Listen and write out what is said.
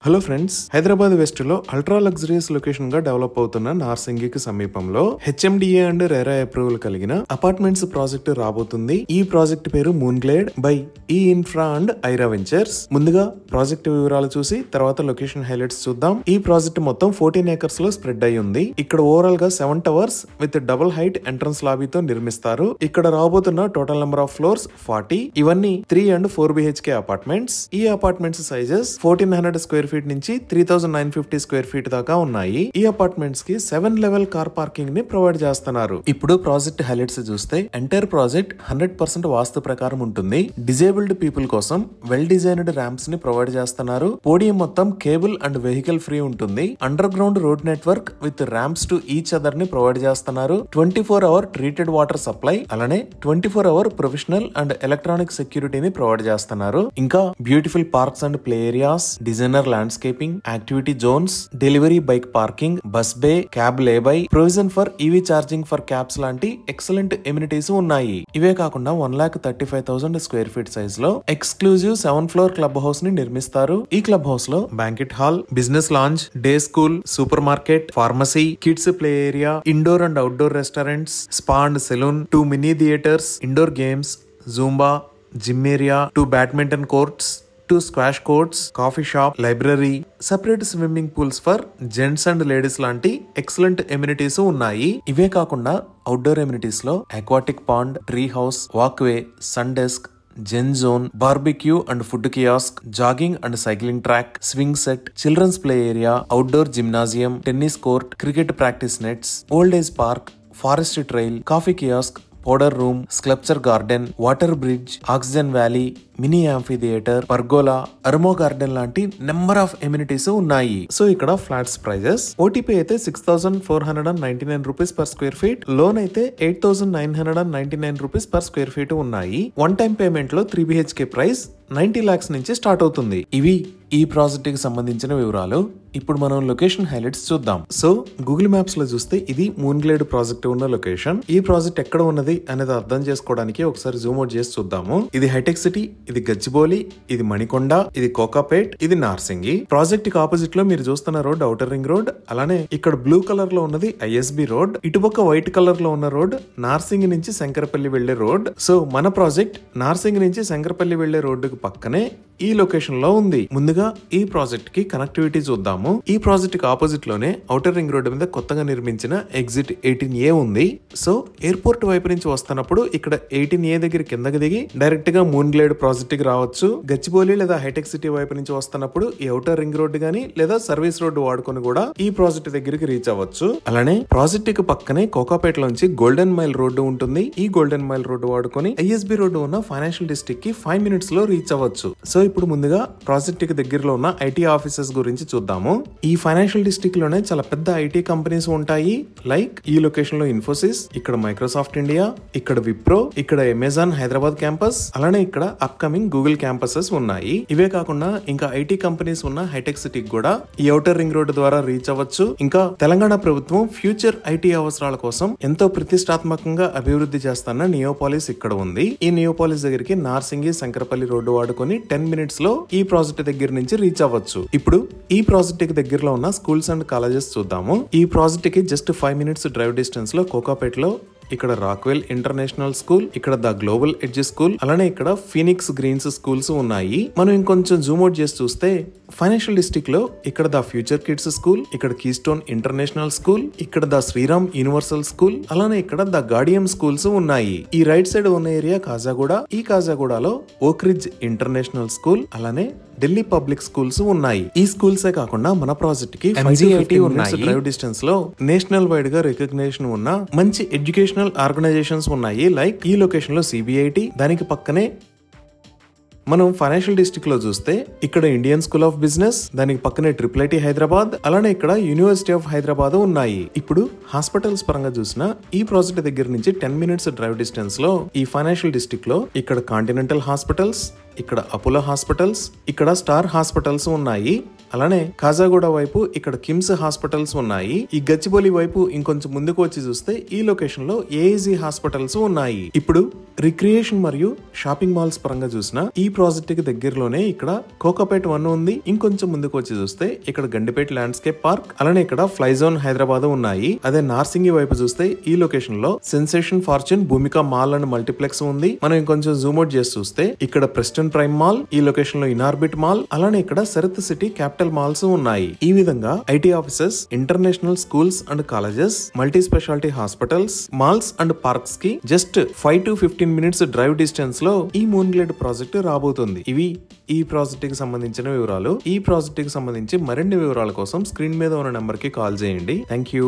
Hello friends, Hyderabad west లో ultra luxurious location గా develop అవుతున్న నార్సింగికి సమీపంలో హెచ్ఎండిఏ అండ్ రెరా అప్రూవల్ కలిగిన అపార్ట్మెంట్స్ ప్రాజెక్ట్ రాబోతుంది. ఈ ప్రాజెక్ట్ పేరు మూన్ గ్లేడ్ బై ఈ ఇన్ఫ్రా అండ్ ఐరా వెంచర్స్. ముందుగా ప్రాజెక్ట్ వివరాలు చూసి తర్వాత లొకేషన్ హైలైట్స్ చూద్దాం. ఈ ప్రాజెక్ట్ మొత్తం 14 acres లో స్ప్రెడ్ అయి ఉంది. ఇక్కడ ఓవరాల్ గా 7 towers with double height entrance లాబీతో నిర్మిస్తారు. ఇక్కడ రాబోతున్న టోటల్ నెంబర్ ఆఫ్ ఫ్లోర్స్ 40. ఇవన్నీ 3 and 4 BHK అపార్ట్మెంట్స్. ఈ అపార్ట్మెంట్స్ సైజెస్ 1400 square feet నుంచి 3950 square feet దాకా ఉన్నాయి. ఈ అపార్ట్మెంట్స్ కి 7 level కార్ పార్కింగ్ ని ప్రొవైడ్ చేస్తున్నారు. ఇప్పుడు ప్రాజెక్ట్ హైలైట్స్ చూస్తే ఎంటైర్ ప్రాజెక్ట్ 100% వాస్తు ప్రకారం ఉంటుంది. డిజేబుల్డ్ పీపుల్ కోసం వెల్ డిజైన్డ్ ర్యాంప్స్ ని ప్రొవైడ్ చేస్తున్నారు. పోడియం మొత్తం కేబుల్ అండ్ వెహికల్ ఫ్రీ ఉంటుంది. Under ground road network with ramps to each other ని ప్రొవైడ్ చేస్తున్నారు. 24-hour ట్రీటెడ్ వాటర్ సప్లై అలానే 24-hour ప్రొఫెషనల్ అండ్ ఎలక్ట్రానిక్ సెక్యూరిటీని ప్రొవైడ్ చేస్తున్నారు. ఇంకా beautiful parks and play areas, designer landscaping, activity zones, delivery bike parking, bus bay, cab lay by, provision for EV charging for cabs లాంటి excellent amenities ఉన్నాయి. ఇవే కాకుండా 1,35,000 square feet size లో exclusive 7 floor club house ని నిర్మిస్తారు. ఈ club house లో banquet hall, business lounge, day school, super market, pharmacy, kids play area, indoor and outdoor restaurants, spa and salon, 2 mini theatres, indoor games, Zumba, gym area, 2 badminton courts, 2 squash courts, coffee shop, library, separate swimming pools for gents and ladies లాంటి excellent amenities ఉన్నాయి. ఇవే కాకుండా outdoor amenities లో aquatic pond, tree house, walkway, sun desk, zen zone, barbecue and food kiosk, jogging and cycling track, swing set, children's play area, outdoor gymnasium, tennis court, cricket practice nets, old age park, forest trail, coffee kiosk, powder room, sculpture garden, water bridge, oxygen valley, mini amphitheatre, pergola, aroma garden లాంటి number of amenities ఉన్నాయి. So ఇక్కడ flats prices OTP అయితే 6,499 rupees per square feet, loan అయితే 8,999 rupees per square feet ఉన్నాయి. One time payment లో 3 BHK price 90 lakhs నుంచి start అవుతుంది. ఇవి ఈ ప్రాజెక్ట్ కి సంబంధించిన వివరాలు. ఇప్పుడు మనం లొకేషన్ హైలైట్స్ చూద్దాం. సో గూగుల్ మ్యాప్స్ లో చూస్తే ఇది మూన్ గ్లేడ్ ప్రాజెక్ట్ ఉన్న లొకేషన్. ఈ ప్రాజెక్ట్ ఎక్కడ ఉన్నది అనేది అర్థం చేసుకోవడానికి ఒకసారి జూమ్ అవుట్ చేసి చూద్దాము. ఇది హైటెక్ సిటీ, ఇది గచ్చిబౌలి, ఇది మణికొండ, ఇది కోకాపేట్, ఇది నార్సింగి. ప్రాజెక్ట్ కి ఆపోజిట్ లో మీరు చూస్తున్న రోడ్ ఔటర్ రింగ్ రోడ్. అలానే ఇక్కడ బ్లూ కలర్ లో ఉన్నది ఐఎస్బి రోడ్. ఇటుపక్క వైట్ కలర్ లో ఉన్న రోడ్ నార్సింగి నుంచి శంకరపల్లి వెళ్లే రోడ్. సో మన ప్రాజెక్ట్ నార్సింగి నుంచి శంకరపల్లి వెళ్లే రోడ్డుకు పక్కనే ఈ లొకేషన్ లో ఉంది. ముందుగా ఈ ప్రాజెక్ట్ కి కనెక్టివిటీ చూద్దాము. ఈ ప్రాజెక్ట్ కి ఆపోజిట్ లోనే ఔటర్ రింగ్ రోడ్ మీద కొత్తగా నిర్మించిన ఎగ్జిట్ 18A ఉంది. సో ఎయిర్పోర్ట్ వైపు నుంచి వస్తున్నప్పుడు ఇక్కడ 18A దగ్గర కిందకి దిగి డైరెక్ట్ గా మూన్ గ్లేడ్ ప్రాజెక్ట్ కి రావచ్చు. గచ్చిబౌలి లేదా హైటెక్ సిటీ వైపు నుంచి వస్తున్నప్పుడు ఈ ఔటర్ రింగ్ రోడ్ గానీ లేదా సర్వీస్ రోడ్ వాడుకొని కూడా ఈ ప్రాజెక్ట్ దగ్గరికి రీచ్ అవ్వచ్చు. అలానే ప్రాజెక్ట్ కి పక్కనే కోకాపేట లోంచి గోల్డెన్ మైల్ రోడ్డు ఉంటుంది. ఈ గోల్డెన్ మైల్ రోడ్డు వాడుకొని ఐఎస్బి రోడ్డు ఉన్న ఫైనాన్షియల్ డిస్ట్రిక్ట్ కి 5 minutes లో రీచ్ అవ్వచ్చు. సో ఇప్పుడు ముందుగా ప్రాజెక్ట్ కి దగ్గరలో ఉన్న ఐటీ ఆఫీసెస్ గురించి చూద్దాము. ఈ ఫైనాన్షియల్ డిస్ట్రిక్ట్ లోనే చాలా పెద్ద ఐటీ కంపెనీస్ ఉంటాయి. లైక్ ఈ లొకేషన్ లో ఇన్ఫోసిస్, ఇక్కడ మైక్రోసాఫ్ట్ ఇండియా, ఇక్కడ విప్రో, ఇక్కడ అమెజాన్ హైదరాబాద్ క్యాంపస్, అలానే ఇక్కడ అప్కమింగ్ గూగుల్ క్యాంపసెస్ ఉన్నాయి. ఇవే కాకుండా ఇంకా ఐటీ కంపెనీస్ ఉన్న హైటెక్ సిటీకి కూడా ఈ ఔటర్ రింగ్ రోడ్ ద్వారా రీచ్ అవ్వచ్చు. ఇంకా తెలంగాణ ప్రభుత్వం ఫ్యూచర్ ఐటీ అవసరాల కోసం ఎంతో ప్రతిష్టాత్మకంగా అభివృద్ధి చేస్తున్న నియోపాలిస్ ఇక్కడ ఉంది. ఈ నియోపాలిస్ దగ్గరికి నార్సింగి శంకరపల్లి రోడ్డు వాడుకొని 10 minutes లో ఈ ప్రాజెక్ట్ దగ్గర నుంచి రీచ్ అవ్వచ్చు. ఇప్పుడు ఈ ప్రాజెక్ట్ కి దగ్గరలో ఉన్న స్కూల్స్ అండ్ కాలేజెస్ చూద్దాము. ఈ ప్రాజెక్ట్ కి జస్ట్ 5 minutes డ్రైవ్ డిస్టెన్స్ లో కోకాపేట్ లో ఇక్కడ రాక్వెల్ ఇంటర్నేషనల్ స్కూల్, ఇక్కడ ద గ్లోబల్ ఎడ్జ్ స్కూల్, అలానే ఇక్కడ ఫీనిక్స్ గ్రీన్స్ స్కూల్స్ ఉన్నాయి. మనం ఇంకొంచెం జూమ్ అవుట్ చేసి చూస్తే ఫైనాన్షియల్ డిస్ట్రిక్ట్ లో ఇక్కడ ద ఫ్యూచర్ కిడ్స్ స్కూల్, ఇక్కడ కీస్టోన్ ఇంటర్నేషనల్ స్కూల్, ఇక్కడ ద శ్రీరామ్ యూనివర్సల్ స్కూల్, అలానే ఇక్కడ ద గార్డియం స్కూల్స్ ఉన్నాయి. ఈ రైట్ సైడ్ ఉన్న ఏరియా కాజాగూడ. ఈ కాజాగూడలో ఓక్రిడ్జ్ ఇంటర్నేషనల్ స్కూల్, అలానే ఢిల్లీ పబ్లిక్ స్కూల్స్ ఉన్నాయి. ఈ స్కూల్సే కాకుండా మన ప్రాజెక్ట్ కి డ్రైవ్ డిస్టెన్స్ లో నేషనల్ వైడ్ గా రికగ్నిషన్ ఉన్న మంచి ఎడ్యుకేషనల్ ఆర్గనైజేషన్స్ ఉన్నాయి. లైక్ ఈ లొకేషన్ లో సిబిఐటి, దానికి పక్కనే మనం ఫైనాన్షియల్ డిస్ట్రిక్ట్ లో చూస్తే ఇక్కడ ఇండియన్ స్కూల్ ఆఫ్ బిజినెస్, దానికి పక్కనే IIIT హైదరాబాద్, అలానే ఇక్కడ యూనివర్సిటీ ఆఫ్ హైదరాబాద్ ఉన్నాయి. ఇప్పుడు హాస్పిటల్స్ పరంగా చూసినా ఈ ప్రాజెక్ట్ దగ్గర నుంచి 10 minutes డ్రైవ్ డిస్టెన్స్ లో ఈ ఫైనాన్షియల్ డిస్ట్రిక్ట్ లో ఇక్కడ కాంటినెంటల్ హాస్పిటల్స్, ఇక్కడ అపోలో హాస్పిటల్స్, ఇక్కడ స్టార్ హాస్పిటల్స్ ఉన్నాయి. అలానే కాజాగూడ వైపు ఇక్కడ కిమ్స్ హాస్పిటల్స్ ఉన్నాయి. ఈ గచ్చిబౌలి వైపు ఇంకొంచెం ముందుకు వచ్చి చూస్తే ఈ లొకేషన్ లో ఏఐజీ హాస్పిటల్స్ ఉన్నాయి. ఇప్పుడు రిక్రియేషన్ మరియు షాపింగ్ మాల్స్ పరంగా చూసిన ఈ ప్రాజెక్ట్ కి దగ్గరలోనే ఇక్కడ కోకాపేట్ 1 ఉంది. ఇంకొంచెం ముందుకు వచ్చి చూస్తే ఇక్కడ గండిపేట్ ల్యాండ్స్కేప్ పార్క్, అలానే ఇక్కడ ఫ్లై జోన్ హైదరాబాద్ ఉన్నాయి. అదే నార్సింగి వైపు చూస్తే ఈ లొకేషన్ లో Sensation Fortune Bhoomika mall and multiplex ఉంది. మనం ఇంకొంచెం జూమ్ అవుట్ చేసి చూస్తే ఇక్కడ ప్రెస్టన్ ప్రైమ్ మాల్, ఈ లొకేషన్ లో ఇనార్బిట్ మాల్, అలానే ఇక్కడ శరత్ సిటీ క్యాపిటల్ మాల్స్ ఉన్నాయి. ఈ విధంగా IT offices, international schools and colleges, multi speciality hospitals, malls and parks కి just 5 to 15 minutes drive distance లో ఈ మూన్గ్లేడ్ ప్రాజెక్ట్ రాబోతుంది. ఇవి ఈ ప్రాజెక్ట్ కి సంబంధించిన వివరాలు. ఈ ప్రాజెక్ట్ కి సంబంధించి మరిన్ని వివరాల కోసం స్క్రీన్ మీద ఉన్న నెంబర్ కి కాల్ చేయండి. Thank you.